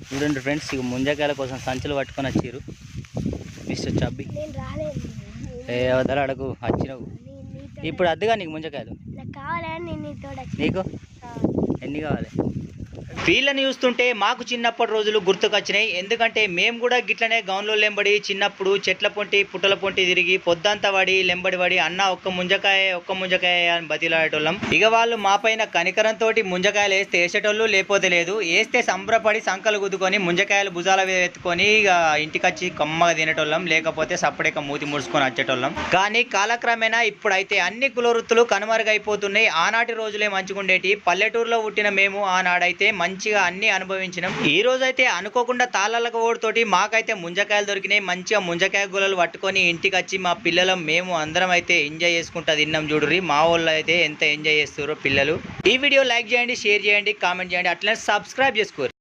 చూడండి ఫ్రెండ్స్, ఇక ముంజకాయల కోసం సంచులు పట్టుకొని వచ్చారు మిస్టర్ చబ్బి. ఏ వద్దరు అడగు వచ్చినావు. ఇప్పుడు అద్దుగా నీకు ముంజకాయలు నీకు ఎన్ని కావాలి? వీళ్ళని చూస్తుంటే మాకు చిన్నప్పటి రోజులు గుర్తుకొచ్చినాయి. ఎందుకంటే మేము కూడా గిట్లనే గౌన్లో లెంబడి చిన్నప్పుడు చెట్ల పొంటి పుట్టల పొంటి తిరిగి పొద్దంతా పడి లెంబడి పడి అన్న ఒక్క ముంజకాయ అని బతిలాడేటోళ్ళం. ఇక వాళ్ళు మా పైన కనికరంతో ముంజకాయలు వేస్తే వేసేటోళ్ళు, లేకపోతే లేదు. వేస్తే సంబరపడి సంకలు గుద్దుకొని ముంజకాయలు భుజాల ఎత్తుకొని ఇక ఇంటికి వచ్చి కమ్మగా తినేటోళ్ళం, లేకపోతే సప్పడేక మూతి ముడుచుకొని వచ్చేటోళ్ళం. కానీ కాలక్రమేణా ఇప్పుడైతే అన్ని కులవృత్తులు కనుమరుగైపోతున్నాయి. ఆనాటి రోజులే మంచిగుండేటి. పల్లెటూరులో పుట్టిన మేము ఆనాడైతే మంచిగా అన్ని అనుభవించినాం. ఈ రోజైతే అనుకోకుండా తాళాలకు ఓడితోటి మాకైతే ముంజకాయలు దొరికినాయి. మంచిగా ముంజకాయ గులలు పట్టుకొని ఇంటికి వచ్చి మా పిల్లలం మేము అందరం అయితే ఎంజాయ్ చేసుకుంటా తిన్నాం. చూడుర్రి మా వాళ్ళు అయితే ఎంత ఎంజాయ్ చేస్తారో పిల్లలు. ఈ వీడియో లైక్ చేయండి, షేర్ చేయండి, కామెంట్ చేయండి, అట్లనే సబ్స్క్రైబ్ చేసుకోరు.